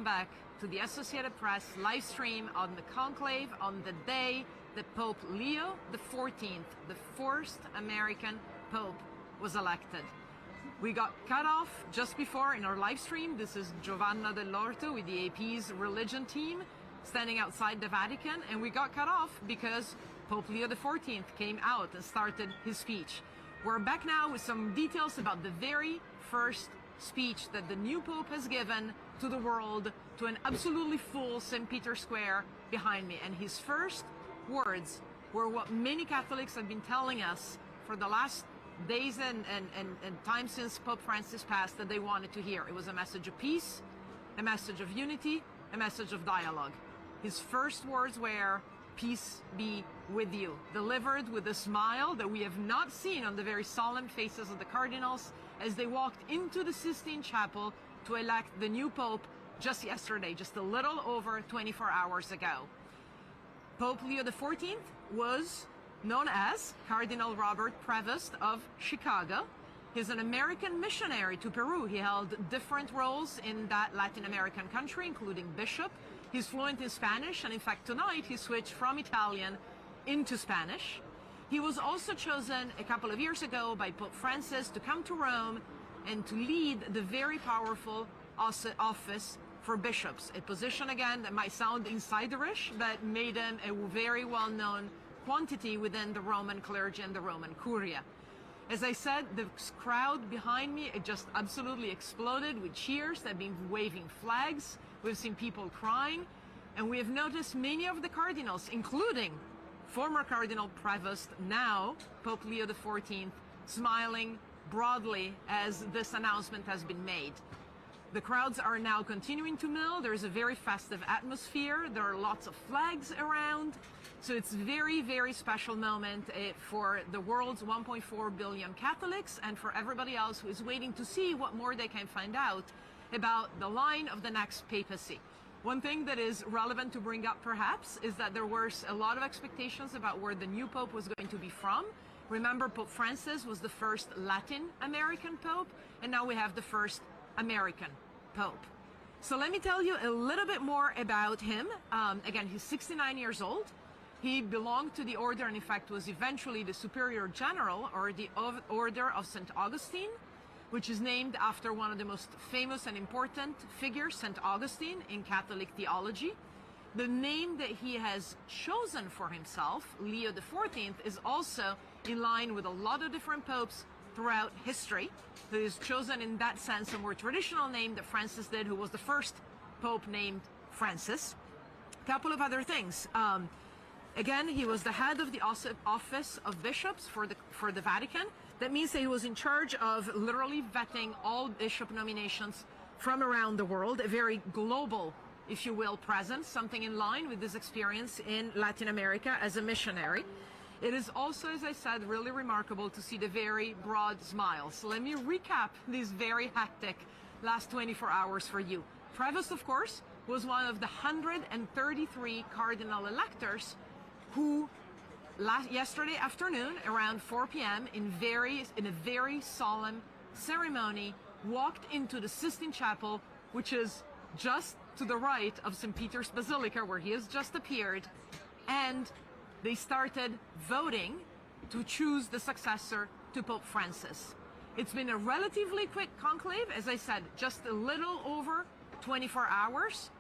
welcome back to the Associated Press live stream on the conclave on the day that Pope Leo XIV, the first American Pope, was elected. We got cut off just before in our live stream. This is Giovanna Dell'Orto with the AP's religion team standing outside the Vatican, and we got cut off because Pope Leo XIV came out and started his speech. We're back now with some details about the very first speech that the new Pope has given to the world, to an absolutely full St. Peter's Square behind me. And his first words were what many Catholics have been telling us for the last days and time since Pope Francis passed that they wanted to hear. It was a message of peace, a message of unity, a message of dialogue. His first words were, "Peace be with you," delivered with a smile that we have not seen on the very solemn faces of the cardinals as they walked into the Sistine Chapel to elect the new Pope just yesterday, just a little over 24 hours ago. Pope Leo XIV was known as Cardinal Robert Prevost of Chicago. He's an American missionary to Peru. He held different roles in that Latin American country, including bishop. He's fluent in Spanish, and in fact tonight he switched from Italian into Spanish. He was also chosen a couple of years ago by Pope Francis to come to Rome and to lead the very powerful office for bishops, a position again that might sound insiderish, but made him a very well-known quantity within the Roman clergy and the Roman Curia. As I said, the crowd behind me, it just absolutely exploded with cheers. They've been waving flags. We've seen people crying. And we have noticed many of the cardinals, including former Cardinal Prevost, now Pope Leo XIV, smiling broadly as this announcement has been made. The crowds are now continuing to mill. There's a very festive atmosphere. There are lots of flags around. So it's a very, very special moment for the world's 1.4 billion Catholics and for everybody else who is waiting to see what more they can find out about the line of the next papacy. One thing that is relevant to bring up perhaps is that there were a lot of expectations about where the new Pope was going to be from. Remember, Pope Francis was the first Latin American Pope, and now we have the first American Pope. So let me tell you a little bit more about him. Again, he's 69 years old. He belonged to the order, and in fact was eventually the Superior General, or the Order of St. Augustine, which is named after one of the most famous and important figures, St. Augustine, in Catholic theology. The name that he has chosen for himself, Leo XIV, is also in line with a lot of different popes throughout history. He has chosen in that sense a more traditional name that Francis did, who was the first pope named Francis. A couple of other things. Again, he was the head of the office of bishops for the Vatican. That means that he was in charge of literally vetting all bishop nominations from around the world, a very global, if you will, presence, something in line with his experience in Latin America as a missionary. It is also, as I said, really remarkable to see the very broad smiles. So let me recap these very hectic last 24 hours for you. Prevost, of course, was one of the 133 cardinal electors who yesterday afternoon around 4 p.m. in a very solemn ceremony walked into the Sistine Chapel, which is just to the right of St. Peter's Basilica, where he has just appeared, and they started voting to choose the successor to Pope Francis. It's been a relatively quick conclave, as I said, just a little over 24 hours.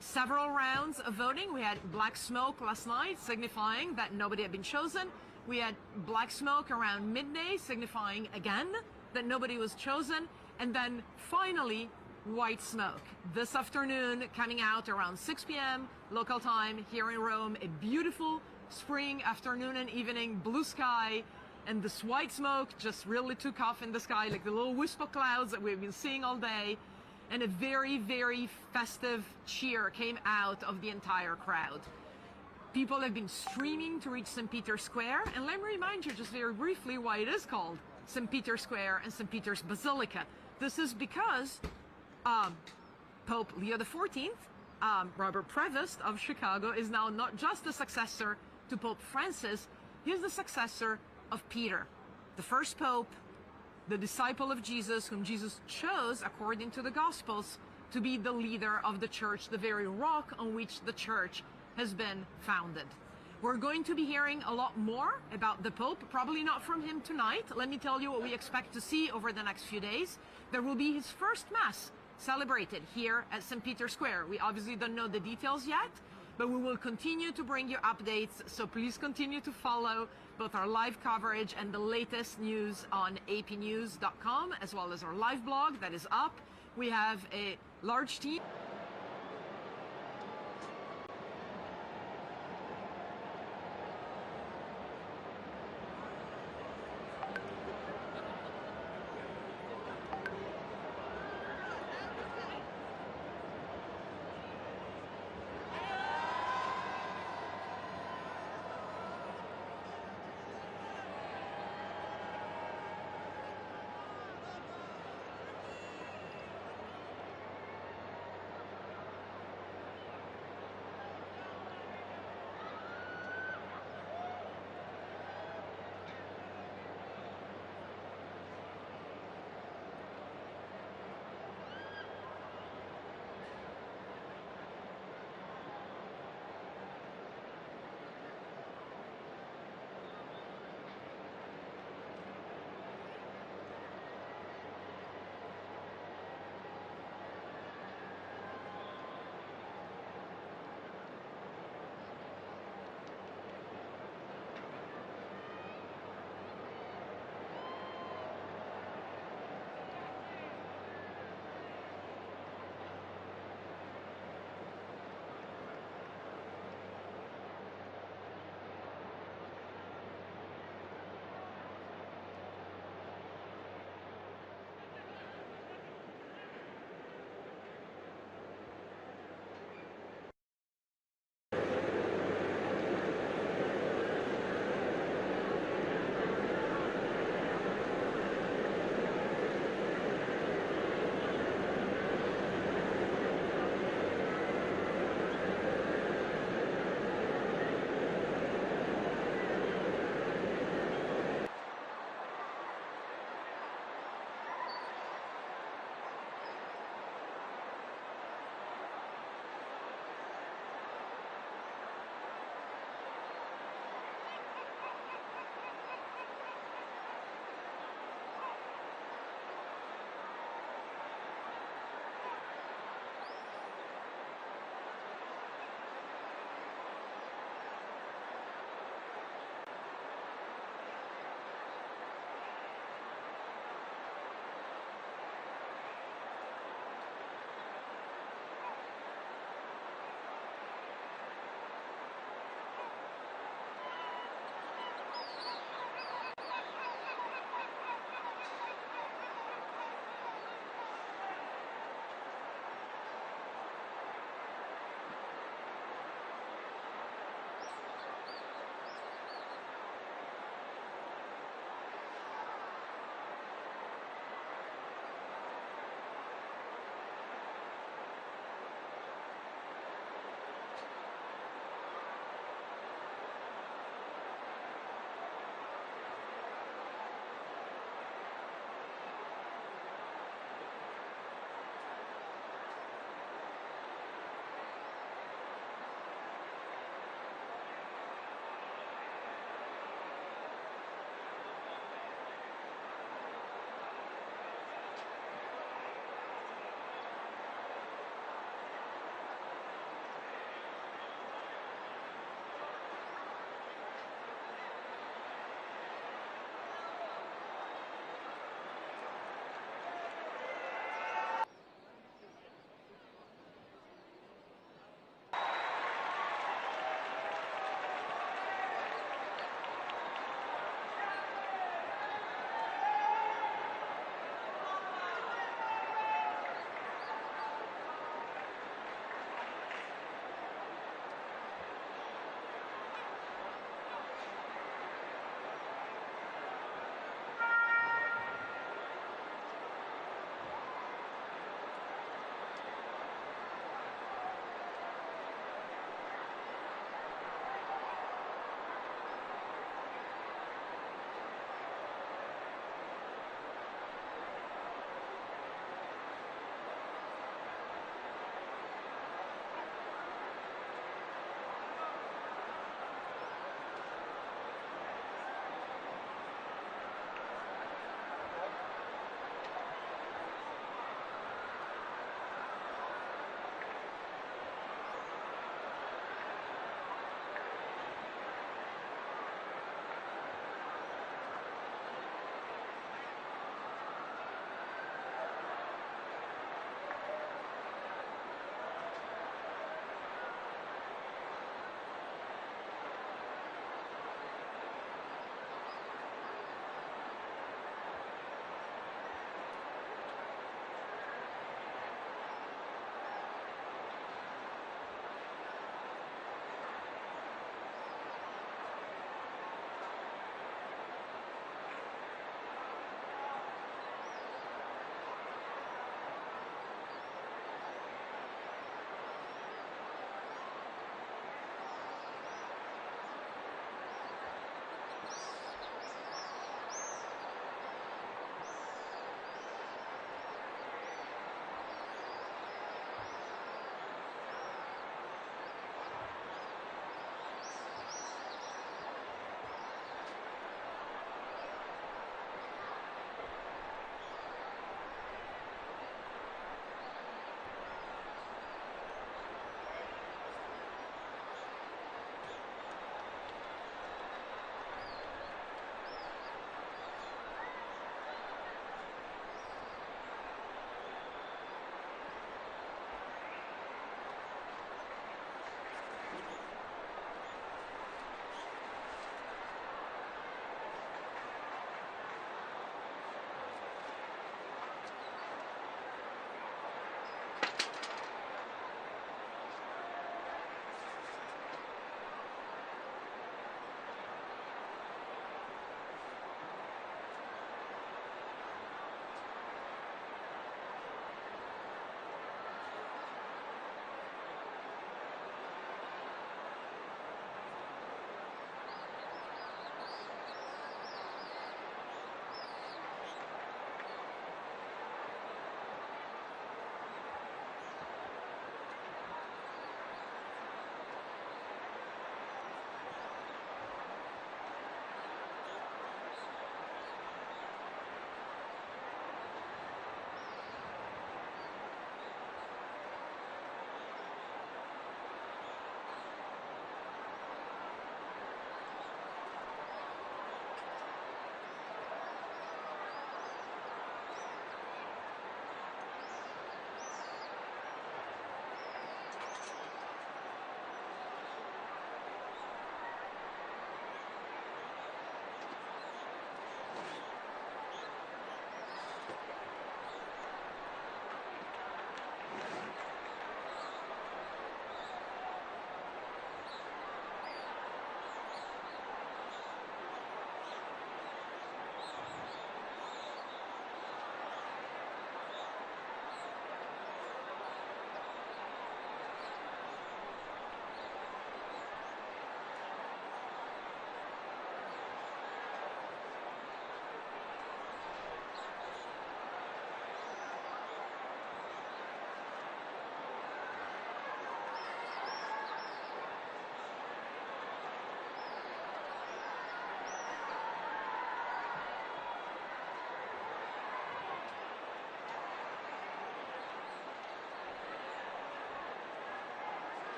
Several rounds of voting. We had black smoke last night, signifying that nobody had been chosen. We had black smoke around midday, signifying again that nobody was chosen. And then finally, white smoke. This afternoon, coming out around 6 p.m. local time here in Rome, a beautiful spring afternoon and evening, blue sky, and this white smoke just really took off in the sky, like the little wisp of clouds that we've been seeing all day. And a very, very festive cheer came out of the entire crowd. People have been streaming to reach St. Peter's Square, and let me remind you just very briefly why it is called St. Peter's Square and St. Peter's Basilica. This is because Pope Leo XIV, Robert Prevost of Chicago, is now not just the successor to Pope Francis, he's the successor of Peter, the first pope, the disciple of Jesus, whom Jesus chose, according to the Gospels, to be the leader of the church, the very rock on which the church has been founded. We're going to be hearing a lot more about the Pope, probably not from him tonight. Let me tell you what we expect to see over the next few days. There will be his first Mass celebrated here at St. Peter's Square. We obviously don't know the details yet, but we will continue to bring you updates, so please continue to follow both our live coverage and the latest news on apnews.com, as well as our live blog that is up. We have a large team.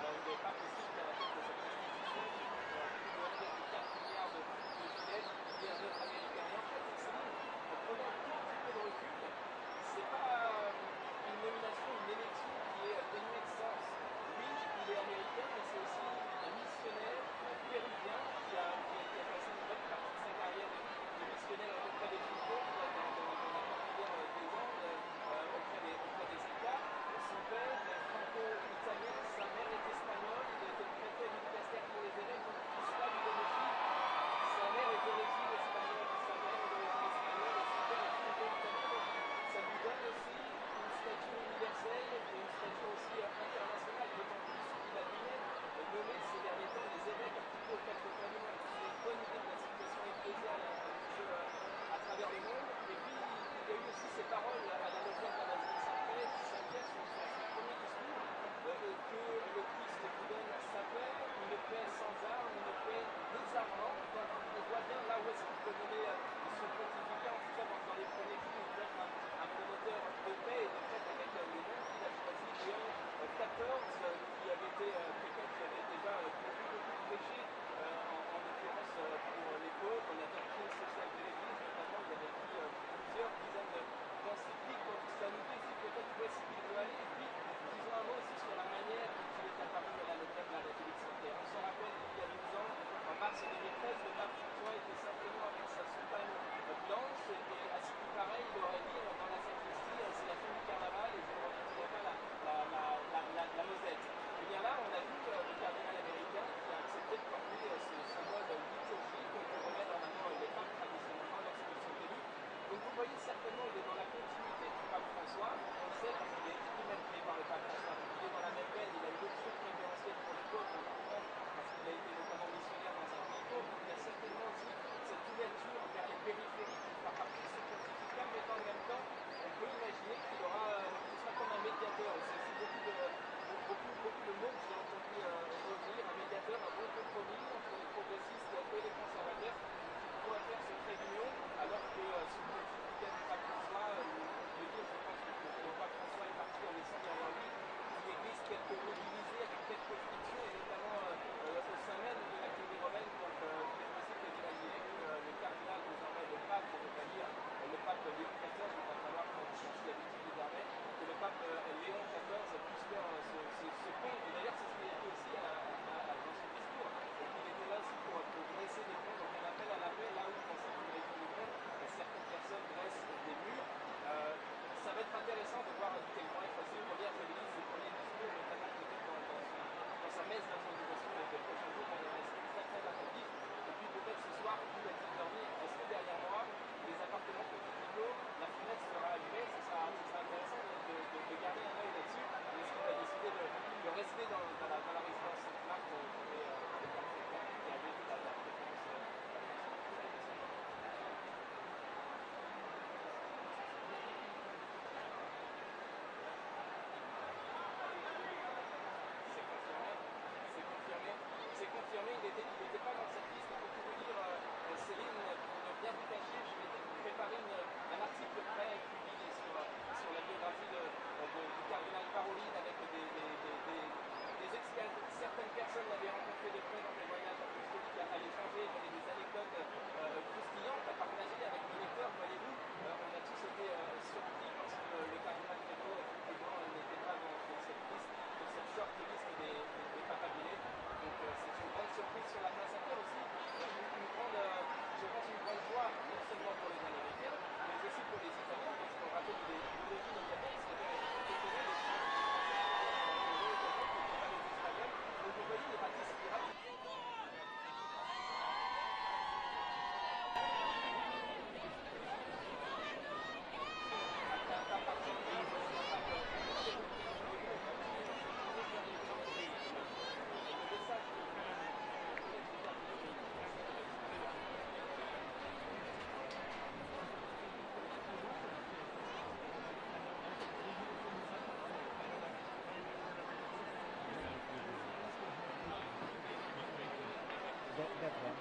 Alors il n'est pas possible qu'à la tête de cette institution that one.